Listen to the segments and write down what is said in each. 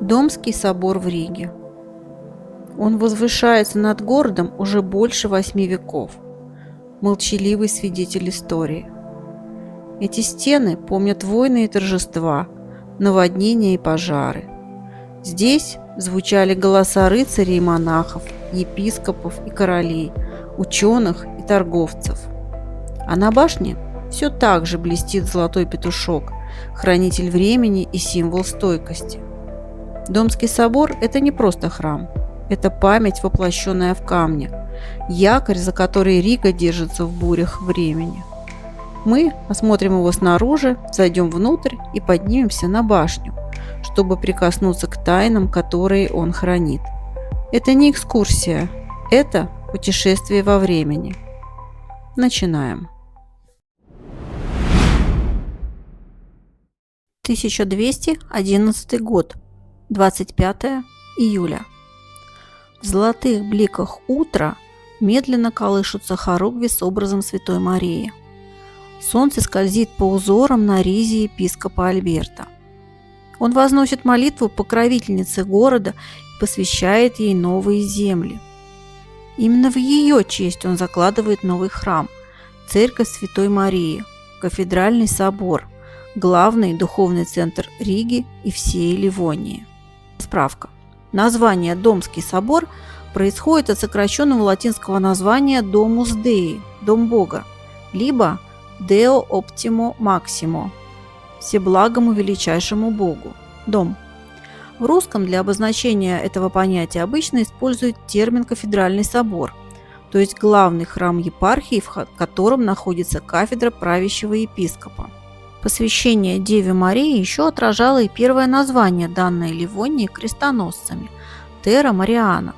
Домский собор в Риге. Он возвышается над городом уже больше 8 веков. Молчаливый свидетель истории. Эти стены помнят войны и торжества, наводнения и пожары. Здесь звучали голоса рыцарей и монахов, епископов и королей, ученых и торговцев. А на башне все так же блестит золотой петушок, хранитель времени и символ стойкости. Домский собор – это не просто храм, это память, воплощенная в камне, якорь, за который Рига держится в бурях времени. Мы осмотрим его снаружи, зайдем внутрь и поднимемся на башню, чтобы прикоснуться к тайнам, которые он хранит. Это не экскурсия, это путешествие во времени. Начинаем. 1211 год, 25 июля. В золотых бликах утра медленно колышутся хоругви с образом Святой Марии. Солнце скользит по узорам на ризе епископа Альберта. Он возносит молитву покровительнице города и посвящает ей новые земли. Именно в ее честь он закладывает новый храм – Церковь Святой Марии, кафедральный собор, главный духовный центр Риги и всей Ливонии. Справка. Название Домский собор происходит от сокращенного латинского названия Domus Dei – Дом Бога, либо Deo Optimo Maximo – Всеблагому величайшему Богу – Дом. В русском для обозначения этого понятия обычно используют термин «кафедральный собор», то есть главный храм епархии, в котором находится кафедра правящего епископа. Посвящение Деве Марии еще отражало и первое название, данное Ливонии крестоносцами – Терра Мариана.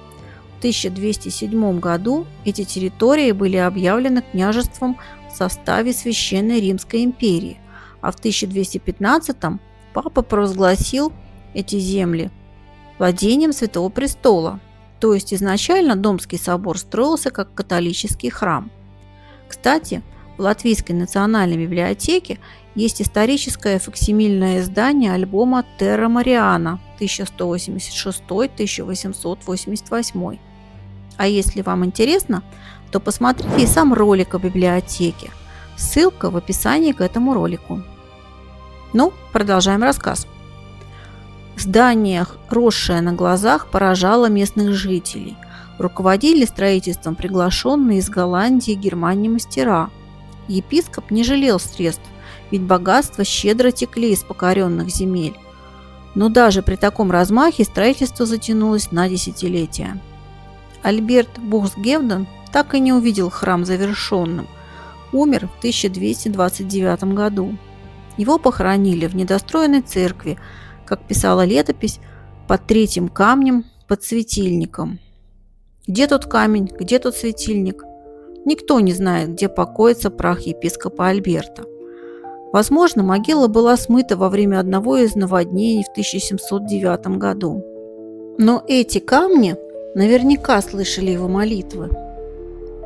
В 1207 году эти территории были объявлены княжеством в составе Священной Римской империи, а в 1215 папа провозгласил эти земли владением Святого Престола, то есть изначально Домский собор строился как католический храм. Кстати, в Латвийской национальной библиотеке есть историческое факсимильное издание альбома «Терра Мариана» 1186-1888. А если вам интересно, то посмотрите и сам ролик о библиотеке. Ссылка в описании к этому ролику. Ну, продолжаем рассказ. Здание, росшее на глазах, поражало местных жителей. Руководили строительством приглашенные из Голландии и Германии мастера. Епископ не жалел средств, ведь богатства щедро текли из покоренных земель. Но даже при таком размахе строительство затянулось на десятилетия. Альберт Бухсгевден так и не увидел храм завершенным. Умер в 1229 году. Его похоронили в недостроенной церкви, как писала летопись, под третьим камнем под светильником. Где тот камень, где тот светильник? Никто не знает, где покоится прах епископа Альберта. Возможно, могила была смыта во время одного из наводнений в 1709 году. Но эти камни наверняка слышали его молитвы.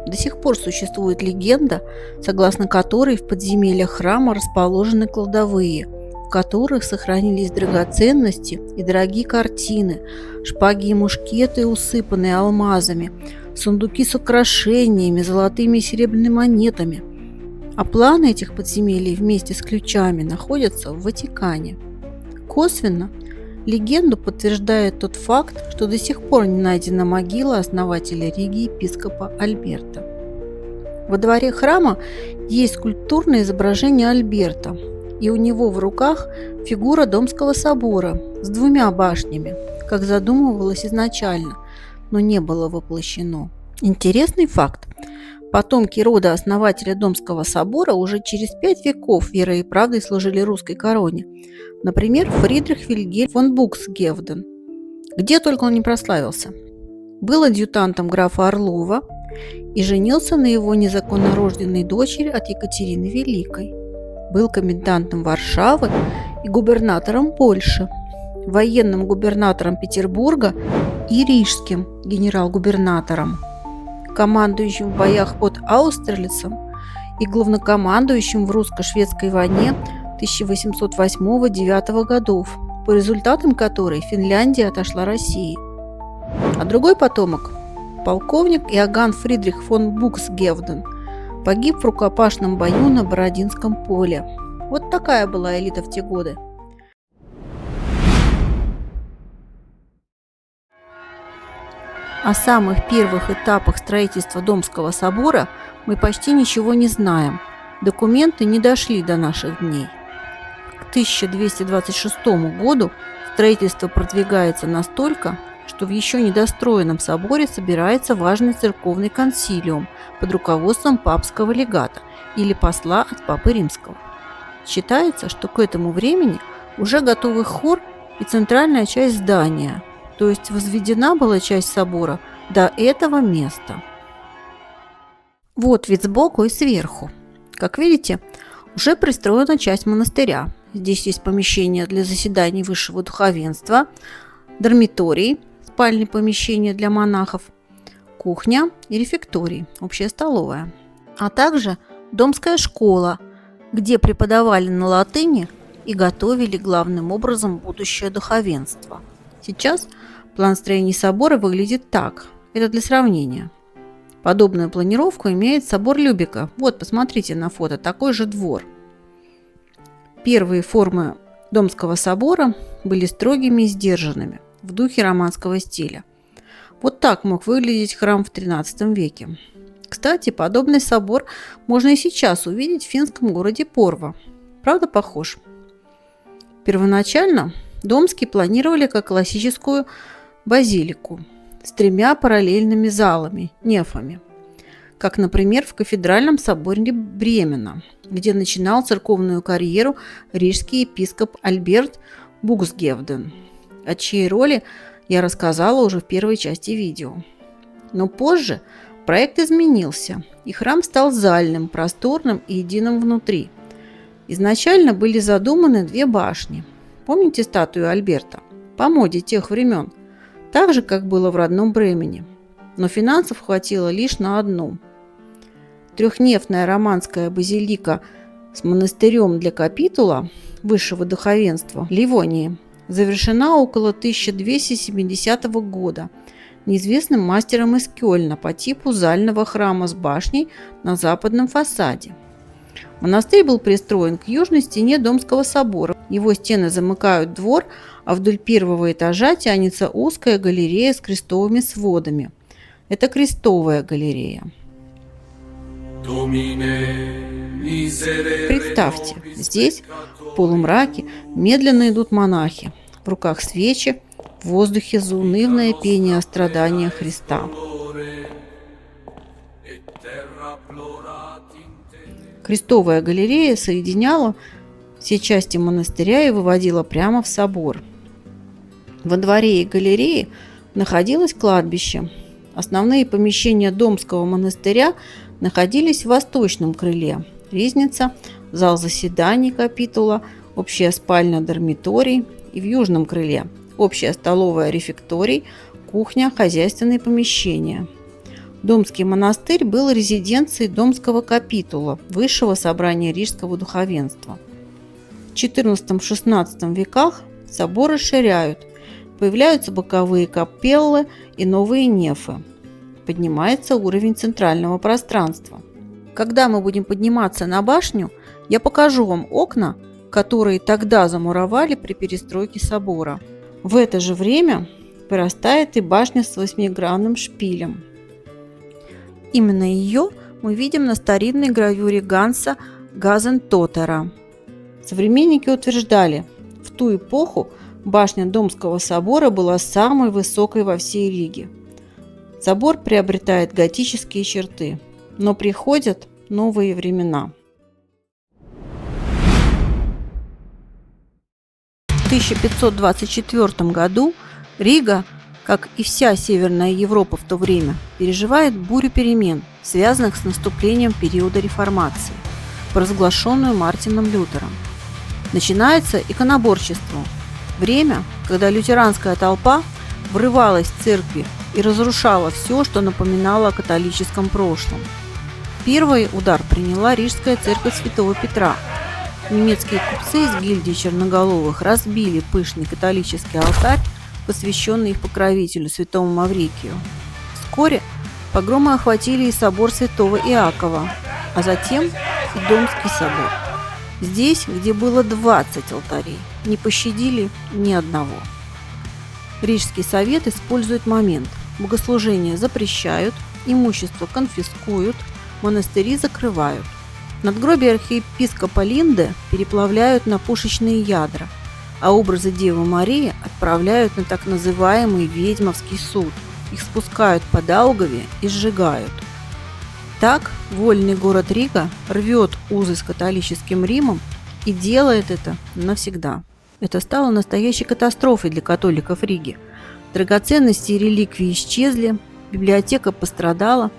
До сих пор существует легенда, согласно которой в подземельях храма расположены кладовые, в которых сохранились драгоценности и дорогие картины, шпаги и мушкеты, усыпанные алмазами, сундуки с украшениями, золотыми и серебряными монетами. А планы этих подземелий вместе с ключами находятся в Ватикане. Косвенно легенду подтверждает тот факт, что до сих пор не найдена могила основателя Риги епископа Альберта. Во дворе храма есть скульптурное изображение Альберта, и у него в руках фигура Домского собора с двумя башнями, как задумывалось изначально, но не было воплощено. Интересный факт. Потомки рода основателя Домского собора уже через 5 веков верой и правдой служили русской короне. Например, Фридрих Вильгельм фон Бухсгевден. Где только он не прославился. Был адъютантом графа Орлова и женился на его незаконно рожденной дочери от Екатерины Великой. Был комендантом Варшавы и губернатором Польши, военным губернатором Петербурга и рижским генерал-губернатором, командующим в боях под Аустерлицем и главнокомандующим в русско-шведской войне 1808-1809 годов, по результатам которой Финляндия отошла России. А другой потомок, полковник Иоганн Фридрих фон Буксгевден, погиб в рукопашном бою на Бородинском поле. Вот такая была элита в те годы. О самых первых этапах строительства Домского собора мы почти ничего не знаем. Документы не дошли до наших дней. К 1226 году строительство продвигается настолько, что в еще недостроенном соборе собирается важный церковный консилиум под руководством папского легата или посла от Папы Римского. Считается, что к этому времени уже готовы хор и центральная часть здания, то есть возведена была часть собора до этого места. Вот вид сбоку и сверху. Как видите, уже пристроена часть монастыря. Здесь есть помещение для заседаний высшего духовенства, дармиторий, спальные помещения для монахов, кухня и рефекторий, общая столовая, а также домская школа, где преподавали на латыни и готовили главным образом будущее духовенство. Сейчас план строения собора выглядит так. Это для сравнения. Подобную планировку имеет собор Любека. Вот, посмотрите на фото, такой же двор. Первые формы Домского собора были строгими и сдержанными, в духе романского стиля. Вот так мог выглядеть храм в XIII веке. Кстати, подобный собор можно и сейчас увидеть в финском городе Порво. Правда, похож? Первоначально Домский планировали как классическую базилику с 3 параллельными залами, нефами, как, например, в кафедральном соборе Бремена, где начинал церковную карьеру рижский епископ Альберт Буксгевден, о чьей роли я рассказала уже в первой части видео. Но позже проект изменился, и храм стал зальным, просторным и единым внутри. Изначально были задуманы 2 башни. Помните статую Альберта? По моде тех времен. Так же, как было в родном Бремене. Но финансов хватило лишь на одну. Трехнефная романская базилика с монастырем для капитула высшего духовенства Ливонии завершена около 1270 года неизвестным мастером из Кёльна по типу зального храма с башней на западном фасаде. Монастырь был пристроен к южной стене Домского собора. Его стены замыкают двор, а вдоль первого этажа тянется узкая галерея с крестовыми сводами. Это крестовая галерея. Представьте, здесь, в полумраке, медленно идут монахи. В руках свечи, в воздухе заунывное пение о страданиях Христа. Крестовая галерея соединяла все части монастыря и выводила прямо в собор. Во дворе и галерее находилось кладбище. Основные помещения Домского монастыря находились в восточном крыле. Ризница, зал заседаний капитула, общая спальня дармиторий, и в южном крыле общая столовая рефекторий, кухня, хозяйственные помещения. Домский монастырь был резиденцией Домского капитула, высшего собрания рижского духовенства. В XIV-XVI веках собор расширяют, появляются боковые капеллы и новые нефы. Поднимается уровень центрального пространства. Когда мы будем подниматься на башню, я покажу вам окна, которые тогда замуровали при перестройке собора. В это же время вырастает и башня с 8-гранным шпилем. Именно ее мы видим на старинной гравюре Ганса Газентотера. Современники утверждали, в ту эпоху башня Домского собора была самой высокой во всей Риге. Собор приобретает готические черты, но приходят новые времена. В 1524 году Рига, как и вся Северная Европа в то время, переживает бурю перемен, связанных с наступлением периода реформации, провозглашенную Мартином Лютером. Начинается иконоборчество, время, когда лютеранская толпа врывалась в церкви и разрушала все, что напоминало о католическом прошлом. Первый удар приняла Рижская церковь Святого Петра. Немецкие купцы из гильдии черноголовых разбили пышный католический алтарь, посвященный их покровителю, святому Маврикию. Вскоре погромы охватили и собор святого Иакова, а затем и Домский собор. Здесь, где было 20 алтарей, не пощадили ни одного. Рижский совет использует момент. Богослужения запрещают, имущество конфискуют, монастыри закрывают. Надгробие архиепископа Линде переплавляют на пушечные ядра, а образы Девы Марии отправляют на так называемый ведьмовский суд. Их спускают по Даугаве и сжигают. Так вольный город Рига рвет узы с католическим Римом и делает это навсегда. Это стало настоящей катастрофой для католиков Риги. Драгоценности и реликвии исчезли, библиотека пострадала,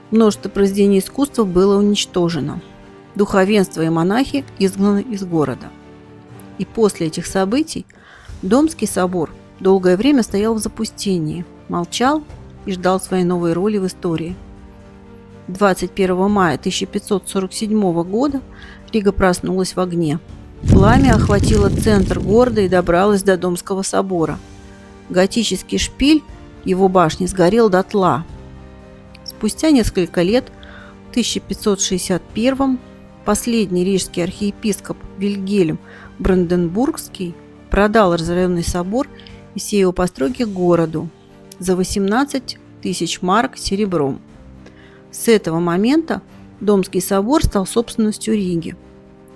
множество произведений искусства было уничтожено. Духовенство и монахи изгнаны из города. И после этих событий Домский собор долгое время стоял в запустении, молчал и ждал своей новой роли в истории. 21 мая 1547 года Рига проснулась в огне. Пламя охватило центр города и добралось до Домского собора. Готический шпиль его башни сгорел дотла. Спустя несколько лет, в 1561 последний рижский архиепископ Вильгельм Бранденбургский продал разоренный собор и все его постройки городу за 18 тысяч марок серебром. С этого момента Домский собор стал собственностью Риги.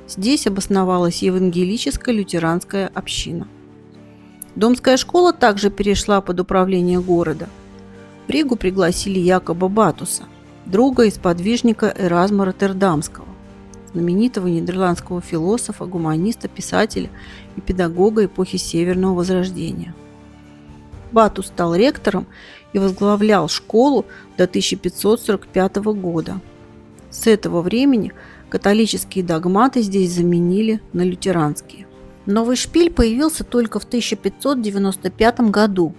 Здесь обосновалась евангелическая лютеранская община. Домская школа также перешла под управление города. В Ригу пригласили Якоба Батуса, друга и сподвижника Эразма Роттердамского, знаменитого нидерландского философа, гуманиста, писателя и педагога эпохи Северного Возрождения. Батус стал ректором и возглавлял школу до 1545 года. С этого времени католические догматы здесь заменили на лютеранские. Новый шпиль появился только в 1595 году.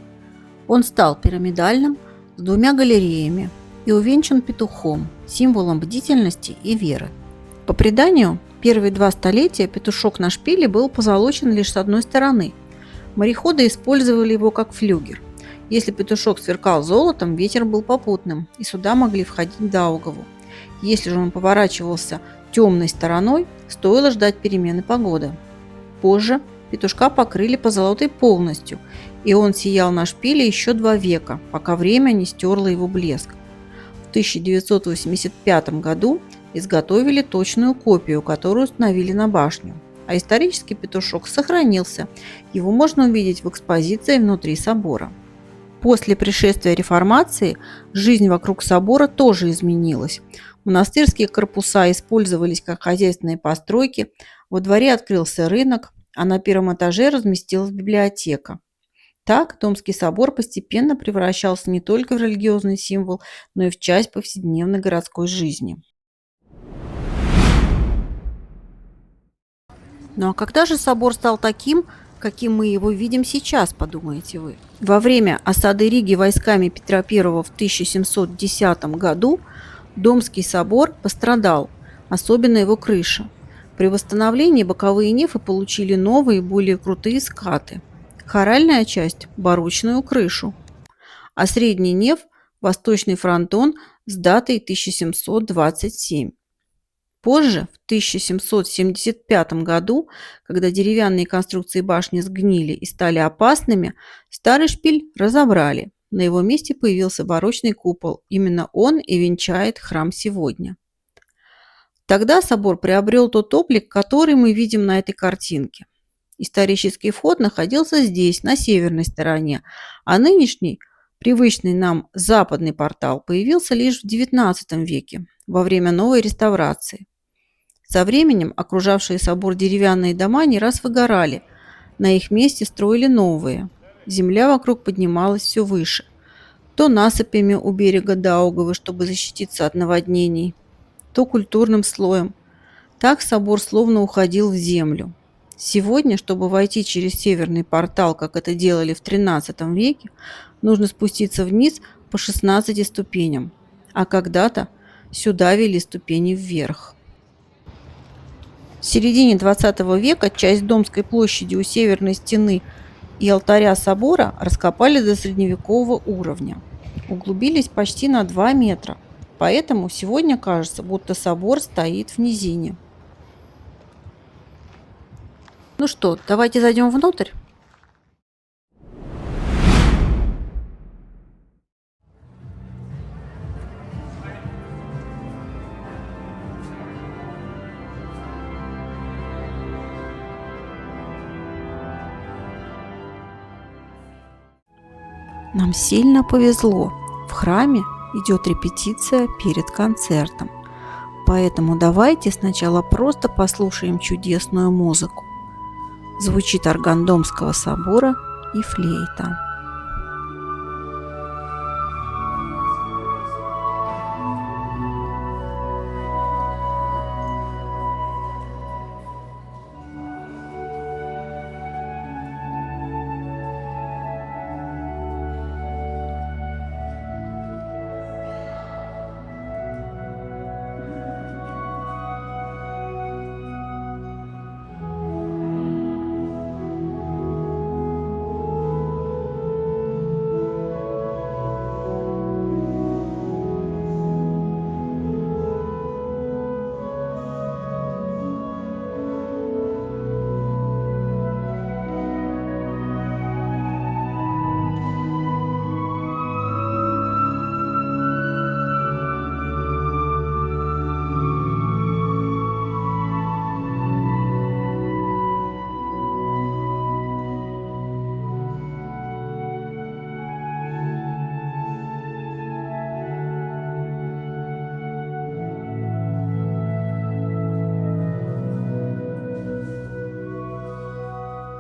Он стал пирамидальным с двумя галереями и увенчан петухом, символом бдительности и веры. По преданию, первые 2 столетия петушок на шпиле был позолочен лишь с одной стороны. Мореходы использовали его как флюгер. Если петушок сверкал золотом, ветер был попутным, и сюда могли входить в Даугаву. Если же он поворачивался темной стороной, стоило ждать перемены погоды. Позже петушка покрыли позолотой полностью, и он сиял на шпиле еще 2 века, пока время не стерло его блеск. В 1985 году изготовили точную копию, которую установили на башню. А исторический петушок сохранился. Его можно увидеть в экспозиции внутри собора. После пришествия реформации жизнь вокруг собора тоже изменилась. Монастырские корпуса использовались как хозяйственные постройки, во дворе открылся рынок, а на первом этаже разместилась библиотека. Так Домский собор постепенно превращался не только в религиозный символ, но и в часть повседневной городской жизни. Ну а когда же собор стал таким, каким мы его видим сейчас, подумаете вы? Во время осады Риги войсками Петра I в 1710 году Домский собор пострадал, особенно его крыша. При восстановлении боковые нефы получили новые, более крутые скаты. Хоральная часть – барочную крышу, а средний неф – восточный фронтон с датой 1727. Позже, в 1775 году, когда деревянные конструкции башни сгнили и стали опасными, старый шпиль разобрали. На его месте появился барочный купол. Именно он и венчает храм сегодня. Тогда собор приобрел тот облик, который мы видим на этой картинке. Исторический вход находился здесь, на северной стороне, а нынешний, привычный нам западный портал, появился лишь в XIX веке, во время новой реставрации. Со временем окружавшие собор деревянные дома не раз выгорали, на их месте строили новые. Земля вокруг поднималась все выше, то насыпями у берега Даугавы, чтобы защититься от наводнений, то культурным слоем. Так собор словно уходил в землю. Сегодня, чтобы войти через северный портал, как это делали в XIII веке, нужно спуститься вниз по 16 ступеням, а когда-то сюда вели ступени вверх. В середине 20 века часть Домской площади у северной стены и алтаря собора раскопали до средневекового уровня. Углубились почти на 2 метра, поэтому сегодня кажется, будто собор стоит в низине. Ну что, давайте зайдем внутрь. Нам сильно повезло. В храме идет репетиция перед концертом. Поэтому давайте сначала просто послушаем чудесную музыку. Звучит орган Домского собора и флейта.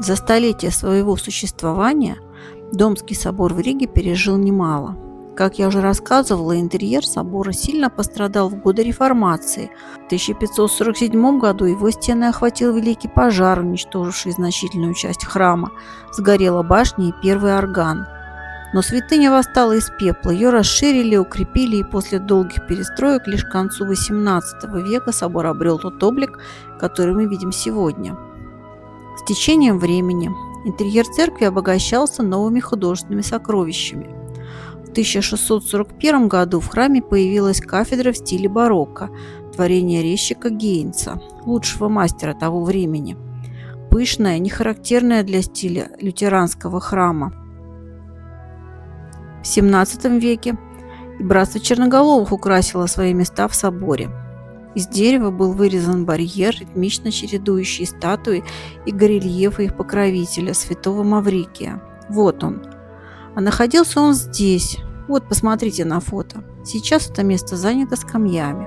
За столетия своего существования Домский собор в Риге пережил немало. Как я уже рассказывала, интерьер собора сильно пострадал в годы реформации. В 1547 году его стены охватил великий пожар, уничтоживший значительную часть храма. Сгорела башня и первый орган. Но святыня восстала из пепла, ее расширили, укрепили, и после долгих перестроек лишь к концу XVIII века собор обрел тот облик, который мы видим сегодня. С течением времени интерьер церкви обогащался новыми художественными сокровищами. В 1641 году в храме появилась кафедра в стиле барокко, творение резчика Гейнца, лучшего мастера того времени. Пышная, не характерная для стиля лютеранского храма. В XVII веке и братство черноголовых украсило свои места в соборе. Из дерева был вырезан барьер, ритмично чередующий статуи и горельефы их покровителя, святого Маврикия. Вот он. А находился он здесь. Вот, посмотрите на фото. Сейчас это место занято скамьями.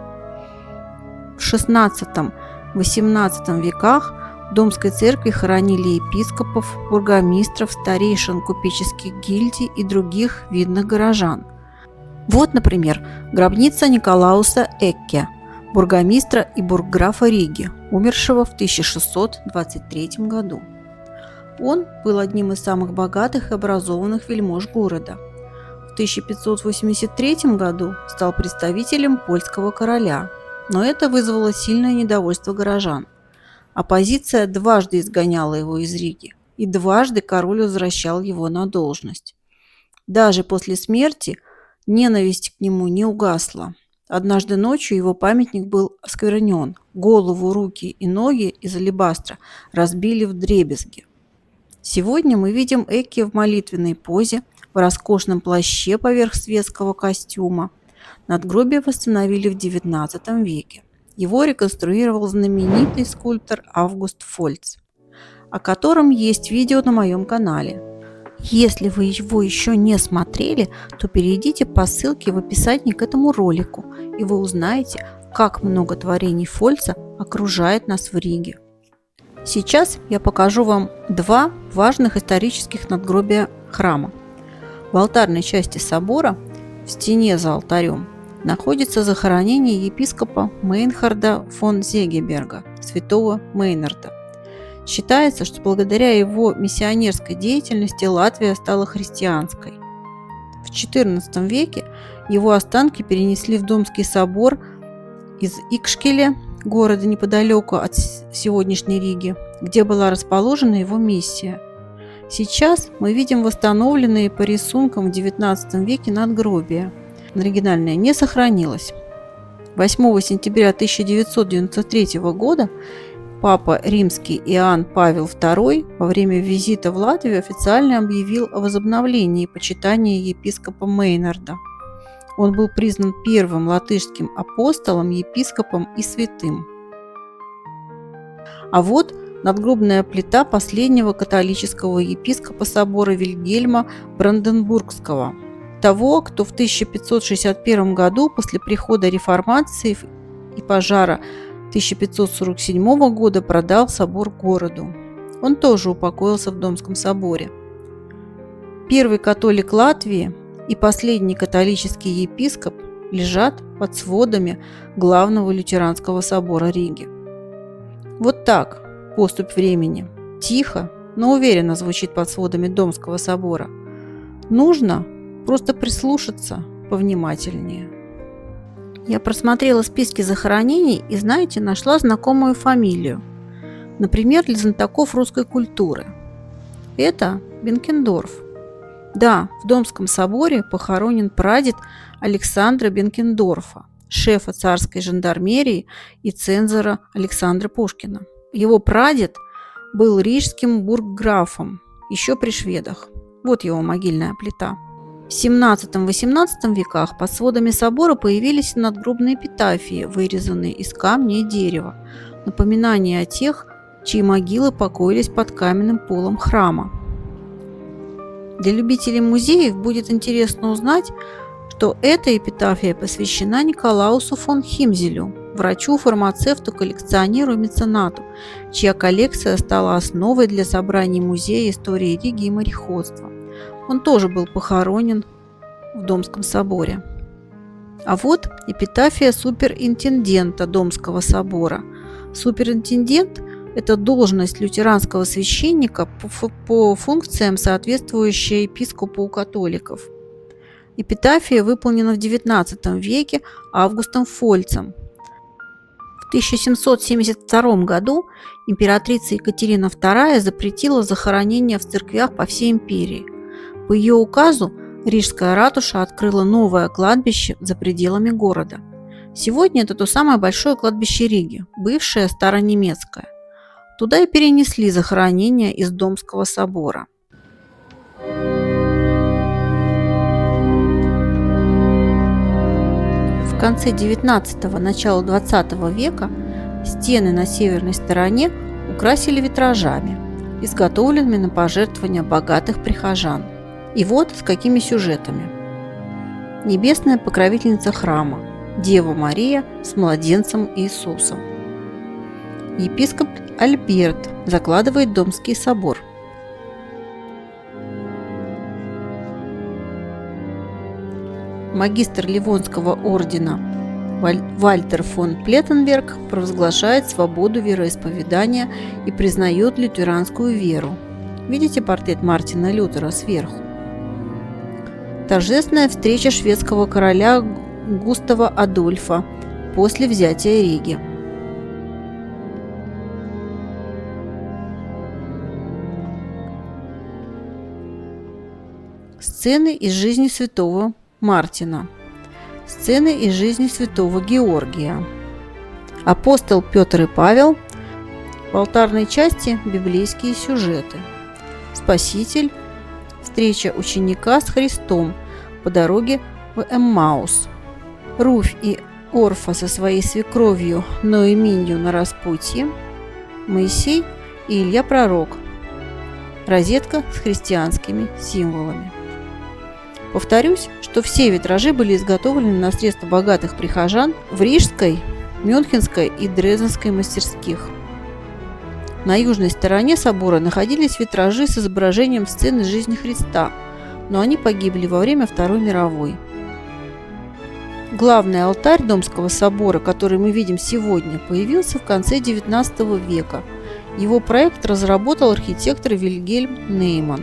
В XVI-XVIII веках в Домской церкви хоронили епископов, бургомистров, старейшин купеческих гильдий и других видных горожан. Вот, например, гробница Николауса Экке, бургомистра и бургграфа Риги, умершего в 1623 году. Он был одним из самых богатых и образованных вельмож города. В 1583 году стал представителем польского короля, но это вызвало сильное недовольство горожан. Оппозиция дважды изгоняла его из Риги, и дважды король возвращал его на должность. Даже после смерти ненависть к нему не угасла. Однажды ночью его памятник был осквернен, голову, руки и ноги из алебастра разбили вдребезги. Сегодня мы видим Экке в молитвенной позе, в роскошном плаще поверх светского костюма. Надгробие восстановили в XIX веке. Его реконструировал знаменитый скульптор Август Фольц, о котором есть видео на моем канале. Если вы его еще не смотрели, то перейдите по ссылке в описании к этому ролику, и вы узнаете, как много творений Фольца окружает нас в Риге. Сейчас я покажу вам два важных исторических надгробия храма. В алтарной части собора, в стене за алтарем, находится захоронение епископа Мейнхарда фон Зегеберга, святого Мейнарда. Считается, что благодаря его миссионерской деятельности Латвия стала христианской. В XIV веке его останки перенесли в Домский собор из Икшкеля, города неподалеку от сегодняшней Риги, где была расположена его миссия. Сейчас мы видим восстановленные по рисункам в XIX веке надгробия. Оригинальное не сохранилось. 8 сентября 1993 года Папа Римский Иоанн Павел II во время визита в Латвию официально объявил о возобновлении почитания епископа Мейнарда. Он был признан первым латышским апостолом, епископом и святым. А вот надгробная плита последнего католического епископа собора Вильгельма Бранденбургского, того, кто в 1561 году после прихода реформации и пожара 1547 года продал собор городу. Он тоже упокоился в Домском соборе. Первый католик Латвии и последний католический епископ лежат под сводами главного лютеранского собора Риги. Вот так поступь времени. Тихо, но уверенно звучит под сводами Домского собора. Нужно просто прислушаться повнимательнее. Я просмотрела списки захоронений и, знаете, нашла знакомую фамилию. Например, для знатоков русской культуры. Это Бенкендорф. Да, в Домском соборе похоронен прадед Александра Бенкендорфа, шефа царской жандармерии и цензора Александра Пушкина. Его прадед был рижским бургграфом, еще при шведах. Вот его могильная плита. В XVII-XVIII веках под сводами собора появились надгробные эпитафии, вырезанные из камня и дерева, напоминание о тех, чьи могилы покоились под каменным полом храма. Для любителей музеев будет интересно узнать, что эта эпитафия посвящена Николаусу фон Химзелю, врачу, фармацевту, коллекционеру и меценату, чья коллекция стала основой для собраний Музея истории Риги и мореходства. Он тоже был похоронен в Домском соборе. А вот эпитафия суперинтендента Домского собора. Суперинтендент – это должность лютеранского священника по функциям, соответствующая епископу у католиков. Эпитафия выполнена в XIX веке Августом Фольцем. В 1772 году императрица Екатерина II запретила захоронения в церквях по всей империи. По ее указу Рижская ратуша открыла новое кладбище за пределами города. Сегодня это то самое большое кладбище Риги, бывшее старонемецкое. Туда и перенесли захоронения из Домского собора. В конце XIX – начало XX века стены на северной стороне украсили витражами, изготовленными на пожертвования богатых прихожан. И вот с какими сюжетами. Небесная покровительница храма, Дева Мария с младенцем Иисусом. Епископ Альберт закладывает Домский собор. Магистр Ливонского ордена Вальтер фон Плеттенберг провозглашает свободу вероисповедания и признает лютеранскую веру. Видите портрет Мартина Лютера сверху? Торжественная встреча шведского короля Густава Адольфа после взятия Риги. Сцены из жизни святого Мартина. Сцены из жизни святого Георгия. Апостол Петр и Павел. В алтарной части библейские сюжеты. Спаситель. Встреча ученика с Христом по дороге в Эммаус. Руфь и Орфа со своей свекровью Ноэминью на распутье. Моисей и Илья Пророк. Розетка с христианскими символами. Повторюсь, что все витражи были изготовлены на средства богатых прихожан в Рижской, Мюнхенской и Дрезденской мастерских. На южной стороне собора находились витражи с изображением сцены жизни Христа, но они погибли во время Второй мировой. Главный алтарь Домского собора, который мы видим сегодня, появился в конце XIX века. Его проект разработал архитектор Вильгельм Нейман.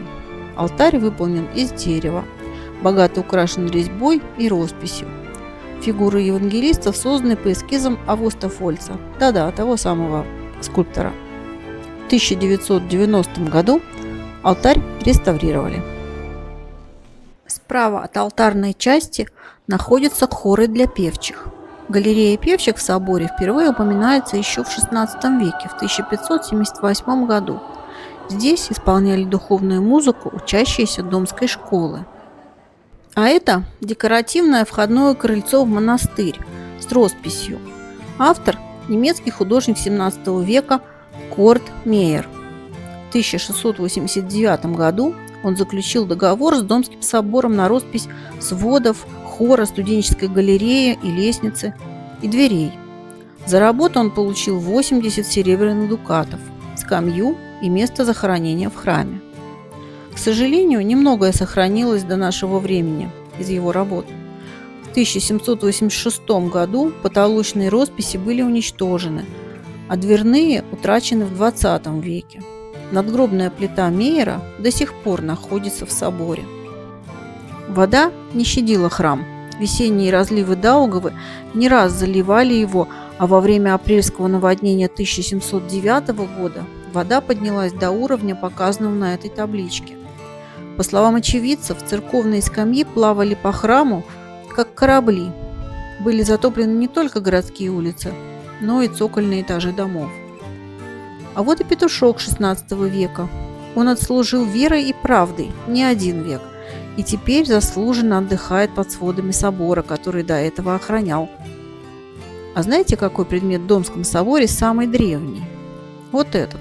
Алтарь выполнен из дерева, богато украшен резьбой и росписью. Фигуры евангелистов созданы по эскизам Августа Фольца. Да-да, того самого скульптора. В 1990 году алтарь реставрировали. Справа от алтарной части находятся хоры для певчих. Галерея певчих в соборе впервые упоминается еще в XVI веке, в 1578 году. Здесь исполняли духовную музыку учащиеся Домской школы. А это декоративное входное крыльцо в монастырь с росписью. Автор – немецкий художник XVII века Курт Мейер. В 1689 году он заключил договор с Домским собором на роспись сводов, хора, студенческой галереи и лестницы и дверей. За работу он получил 80 серебряных дукатов, скамью и место захоронения в храме. К сожалению, немногое сохранилось до нашего времени из его работ. В 1786 году потолочные росписи были уничтожены, а дверные утрачены в XX веке. Надгробная плита Мейера до сих пор находится в соборе. Вода не щадила храм. Весенние разливы Даугавы не раз заливали его, а во время апрельского наводнения 1709 года вода поднялась до уровня, показанного на этой табличке. По словам очевидцев, церковные скамьи плавали по храму, как корабли. Были затоплены не только городские улицы, но и цокольные этажи домов. А вот и петушок XVI века. Он отслужил верой и правдой не один век, и теперь заслуженно отдыхает под сводами собора, который до этого охранял. А знаете, какой предмет в Домском соборе самый древний? Вот этот.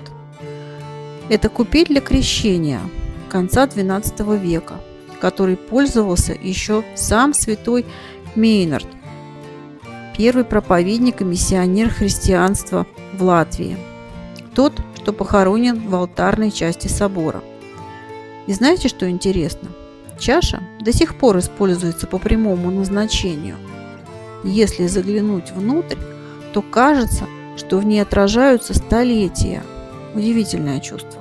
Это купель для крещения конца XII века, который пользовался еще сам святой Мейнард, первый проповедник и миссионер христианства в Латвии. Тот, что похоронен в алтарной части собора. И знаете, что интересно? Чаша до сих пор используется по прямому назначению. Если заглянуть внутрь, то кажется, что в ней отражаются столетия. Удивительное чувство.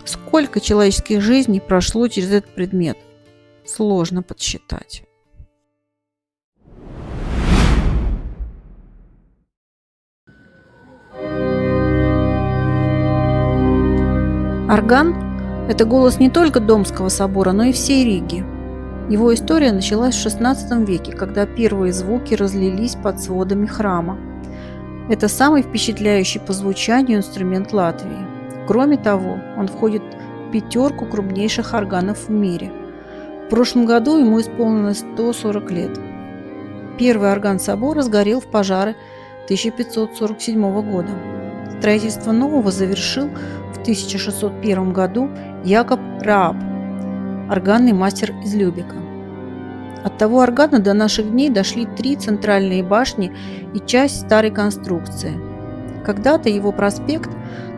Сколько человеческих жизней прошло через этот предмет? Сложно подсчитать. Орган – это голос не только Домского собора, но и всей Риги. Его история началась в XVI веке, когда первые звуки разлились под сводами храма. Это самый впечатляющий по звучанию инструмент Латвии. Кроме того, он входит в 5 крупнейших органов в мире. В прошлом году ему исполнилось 140 лет. Первый орган собора сгорел в пожаре 1547 года. Строительство нового завершил в 1601 году Якоб Рааб, органный мастер из Любека. От того органа до наших дней дошли 3 центральные башни и часть старой конструкции. Когда-то его проспект,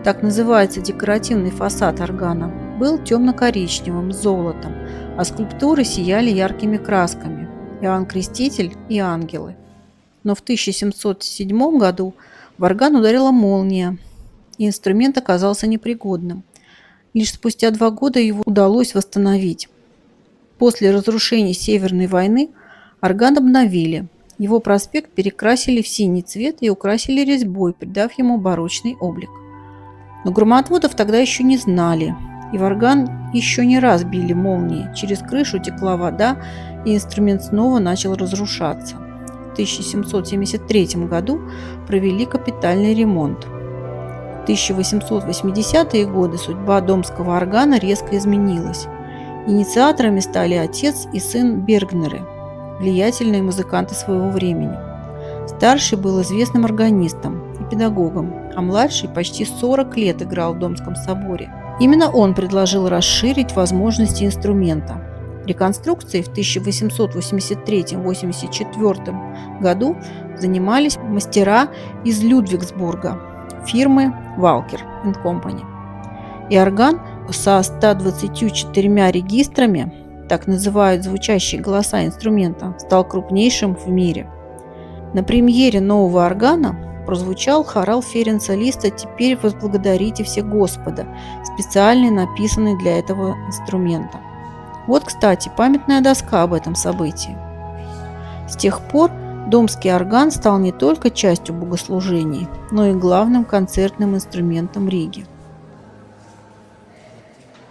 так называется декоративный фасад органа, был темно-коричневым с золотом, а скульптуры сияли яркими красками – Иоанн Креститель и ангелы. Но в 1707 году в орган ударила молния, и инструмент оказался непригодным. Лишь спустя 2 года его удалось восстановить. После разрушений Северной войны орган обновили. Его проспект перекрасили в синий цвет и украсили резьбой, придав ему барочный облик. Но громотводов тогда еще не знали, и в орган еще не раз били молнии. Через крышу текла вода, и инструмент снова начал разрушаться. В 1773 году провели капитальный ремонт. В 1880-е годы судьба домского органа резко изменилась. Инициаторами стали отец и сын Бергнеры, влиятельные музыканты своего времени. Старший был известным органистом и педагогом, а младший почти 40 лет играл в Домском соборе. Именно он предложил расширить возможности инструмента. Реконструкцией в 1883-84 году занимались мастера из Людвигсбурга фирмы Walker & Company. И орган со 124 регистрами, так называют звучащие голоса инструмента, стал крупнейшим в мире. На премьере нового органа прозвучал хорал Ференца Листа «Теперь возблагодарите все Господа», специально написанный для этого инструмента. Вот, кстати, памятная доска об этом событии. С тех пор домский орган стал не только частью богослужений, но и главным концертным инструментом Риги.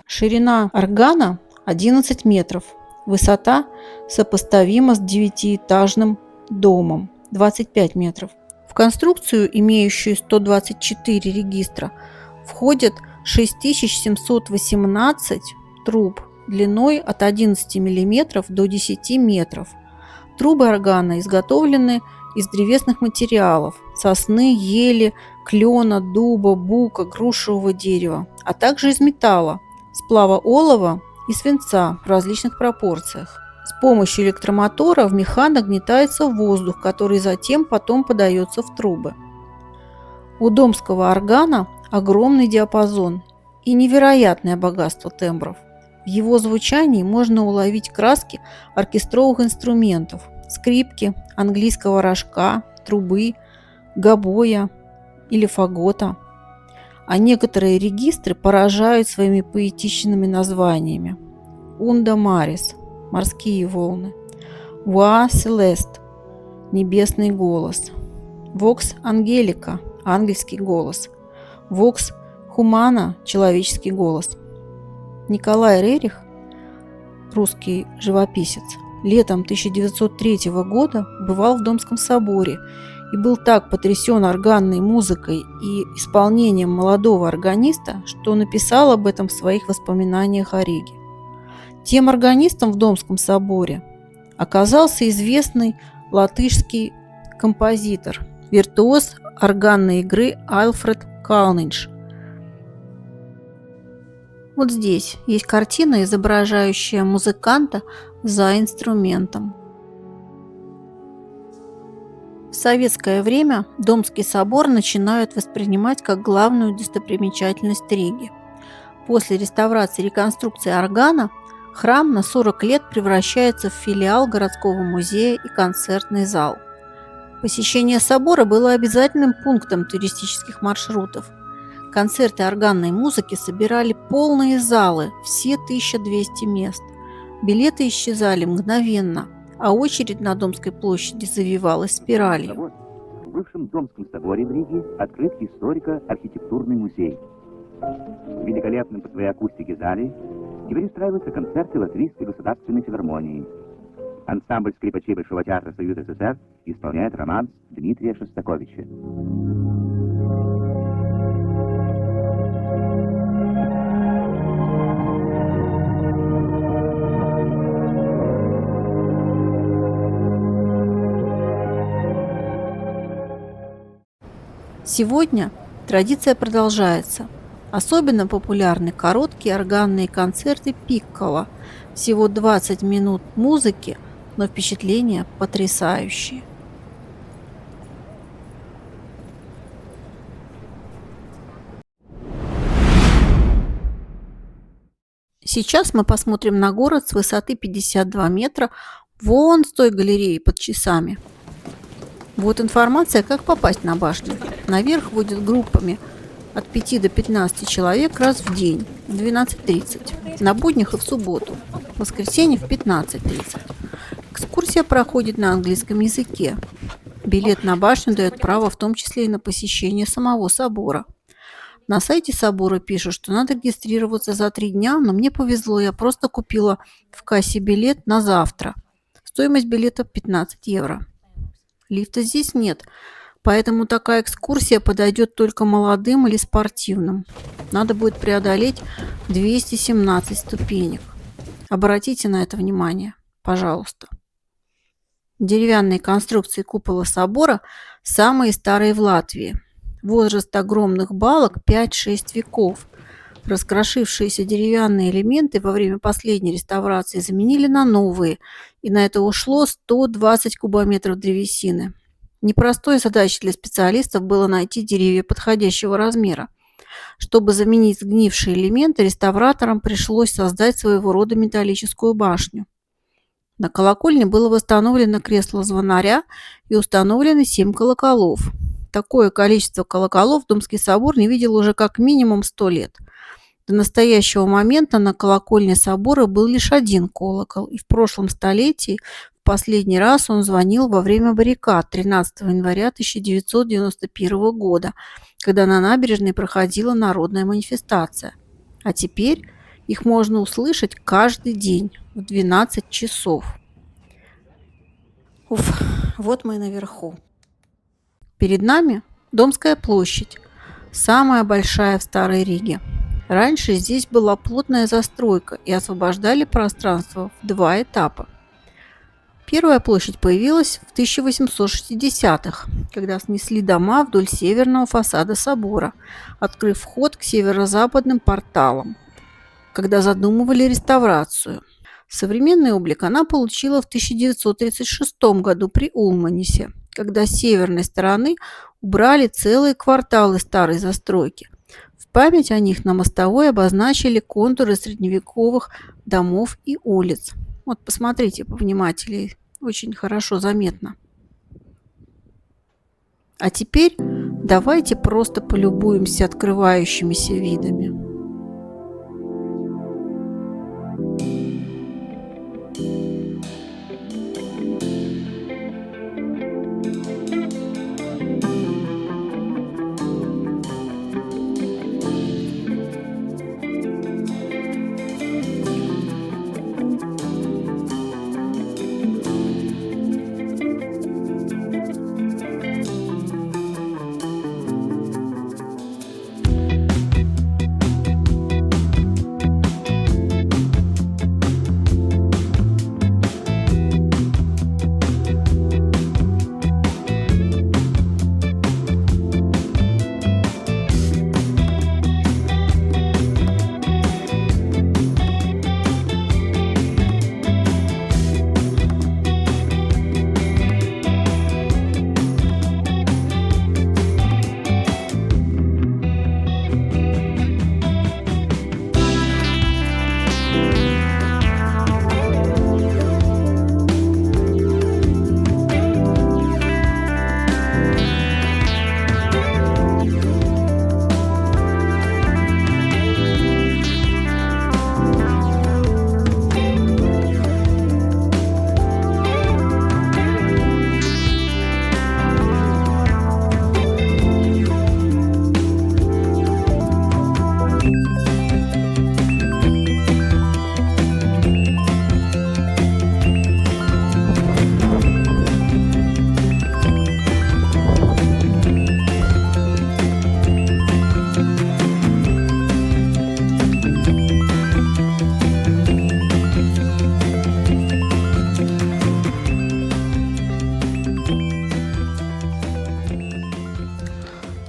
Ширина органа 11 метров, высота сопоставима с девятиэтажным домом 25 метров. В конструкцию, имеющую 124 регистра, входят 6718 труб длиной от 11 мм до 10 метров. Трубы органа изготовлены из древесных материалов – сосны, ели, клена, дуба, бука, грушевого дерева, а также из металла – сплава олова и свинца в различных пропорциях. С помощью электромотора в меха нагнетается воздух, который потом подается в трубы. У домского органа огромный диапазон и невероятное богатство тембров. В его звучании можно уловить краски оркестровых инструментов – скрипки, английского рожка, трубы, гобоя или фагота. А некоторые регистры поражают своими поэтичными названиями: «Унда Марис» – «Морские волны», «Voix Celeste» – «Небесный голос», «Vox Angelica» – «Ангельский голос», «Vox Humana» – «Человеческий голос». Николай Рерих, русский живописец, летом 1903 года бывал в Домском соборе и был так потрясен органной музыкой и исполнением молодого органиста, что написал об этом в своих воспоминаниях о Риге. Тем органистом в Домском соборе оказался известный латышский композитор, виртуоз органной игры Альфред Калнидж. Вот здесь есть картина, изображающая музыканта за инструментом. В советское время Домский собор начинают воспринимать как главную достопримечательность Риги. После реставрации и реконструкции органа храм на 40 лет превращается в филиал городского музея и концертный зал. Посещение собора было обязательным пунктом туристических маршрутов. Концерты органной музыки собирали полные залы, все 1200 мест. Билеты исчезали мгновенно, а очередь на Домской площади завивалась спиралью. В бывшем Домском соборе в Риге открыт историко-архитектурный музей. В великолепном по своей акустике зале теперь устраиваются концерты Латвийской государственной филармонии. Ансамбль скрипачей Большого театра Союза СССР исполняет романс Дмитрия Шостаковича. Сегодня традиция продолжается. Особенно популярны короткие органные концерты пикколо. Всего 20 минут музыки, но впечатления потрясающие. Сейчас мы посмотрим на город с высоты 52 метра вон с той галереей под часами. Вот информация, как попасть на башню. Наверх водят группами от 5 до 15 человек раз в день в 12:30, на буднях и в субботу, в воскресенье в 15:30. Экскурсия проходит на английском языке. Билет на башню дает право в том числе и на посещение самого собора. На сайте собора пишут, что надо регистрироваться за 3 дня, но мне повезло, я просто купила в кассе билет на завтра. Стоимость билета 15 евро. Лифта здесь нет, поэтому такая экскурсия подойдет только молодым или спортивным. Надо будет преодолеть 217 ступенек. Обратите на это внимание, пожалуйста. Деревянные конструкции купола собора самые старые в Латвии. Возраст огромных балок 5-6 веков. Раскрошившиеся деревянные элементы во время последней реставрации заменили на новые, и на это ушло 120 кубометров древесины. Непростой задачей для специалистов было найти деревья подходящего размера. Чтобы заменить сгнившие элементы, реставраторам пришлось создать своего рода металлическую башню. На колокольне было восстановлено кресло звонаря и установлены 7 колоколов. Такое количество колоколов Домский собор не видел уже как минимум 100 лет. До настоящего момента на колокольне собора был лишь один колокол, и в прошлом столетии, последний раз он звонил во время баррикад 13 января 1991 года, когда на набережной проходила народная манифестация. А теперь их можно услышать каждый день в 12 часов. Уф, вот мы наверху. Перед нами Домская площадь, самая большая в Старой Риге. Раньше здесь была плотная застройка и освобождали пространство в 2 этапа. Первая площадь появилась в 1860-х, когда снесли дома вдоль северного фасада собора, открыв вход к северо-западным порталам, когда задумывали реставрацию. Современный облик она получила в 1936 году при Улманисе, когда с северной стороны убрали целые кварталы старой застройки. В память о них на мостовой обозначили контуры средневековых домов и улиц. Вот посмотрите повнимательнее, очень хорошо заметно. А теперь давайте просто полюбуемся открывающимися видами.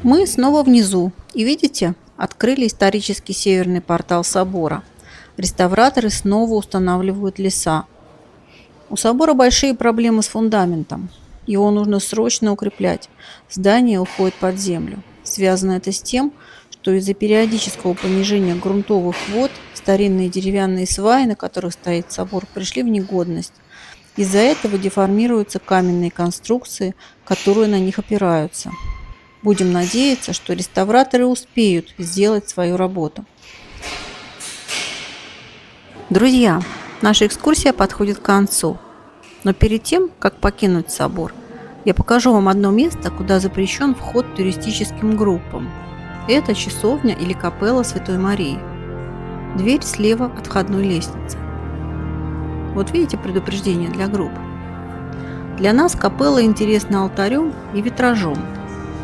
Мы снова внизу, и видите, открыли исторический северный портал собора. Реставраторы снова устанавливают леса. У собора большие проблемы с фундаментом. Его нужно срочно укреплять. Здание уходит под землю. Связано это с тем, что из-за периодического понижения грунтовых вод старинные деревянные сваи, на которых стоит собор, пришли в негодность. Из-за этого деформируются каменные конструкции, которые на них опираются. Будем надеяться, что реставраторы успеют сделать свою работу. Друзья, наша экскурсия подходит к концу. Но перед тем, как покинуть собор, я покажу вам одно место, куда запрещен вход туристическим группам. Это часовня или капелла Святой Марии. Дверь слева от входной лестницы. Вот видите предупреждение для групп. Для нас капелла интересна алтарем и витражом.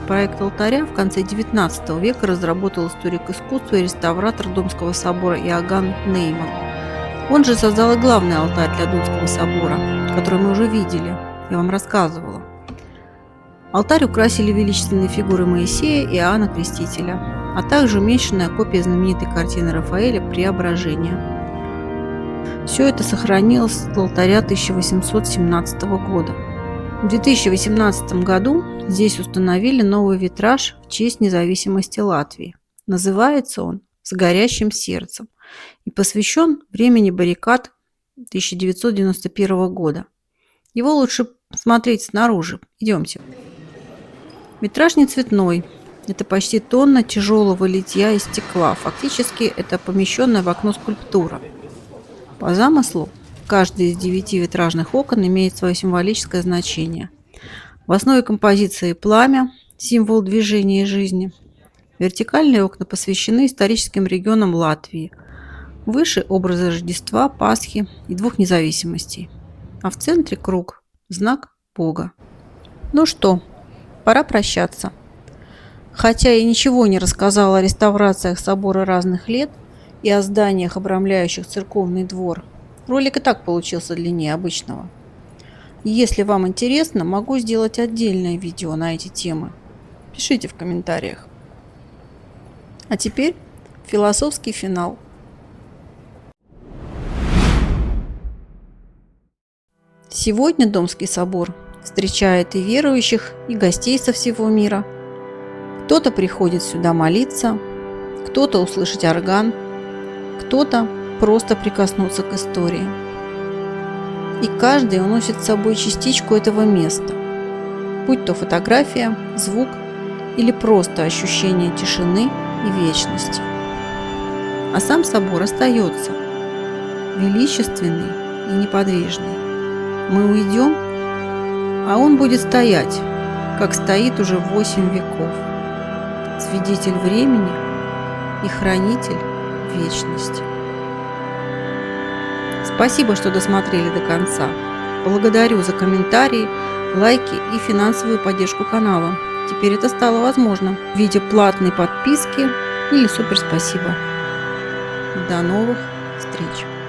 Проект алтаря в конце XIX века разработал историк искусства и реставратор Домского собора Иоганн Нейман. Он же создал и главный алтарь для Домского собора, который мы уже видели, я вам рассказывала. Алтарь украсили величественные фигуры Моисея и Иоанна Крестителя, а также уменьшенная копия знаменитой картины Рафаэля «Преображение». Все это сохранилось с алтаря 1817 года. В 2018 году здесь установили новый витраж в честь независимости Латвии. Называется он «С горящим сердцем» и посвящен времени баррикад 1991 года. Его лучше смотреть снаружи. Идемте. Витраж не цветной. Это почти тонна тяжелого литья из стекла. Фактически это помещенная в окно скульптура. По замыслу Каждый из 9 витражных окон имеет свое символическое значение. В основе композиции пламя, символ движения и жизни. Вертикальные окна посвящены историческим регионам Латвии. Выше – образы Рождества, Пасхи и двух независимостей. А в центре круг – знак Бога. Ну что, пора прощаться. Хотя я ничего не рассказала о реставрациях собора разных лет и о зданиях, обрамляющих церковный двор, ролик и так получился длиннее обычного. Если вам интересно, могу сделать отдельное видео на эти темы. Пишите в комментариях. А теперь философский финал. Сегодня Домский собор встречает и верующих, и гостей со всего мира. Кто-то приходит сюда молиться, кто-то услышать орган, кто-то просто прикоснуться к истории. И каждый уносит с собой частичку этого места, будь то фотография, звук или просто ощущение тишины и вечности. А сам собор остается величественный и неподвижный. Мы уйдем, а он будет стоять, как стоит уже 8 веков. Свидетель времени и хранитель вечности. Спасибо, что досмотрели до конца. Благодарю за комментарии, лайки и финансовую поддержку канала. Теперь это стало возможно в виде платной подписки или суперспасибо. До новых встреч!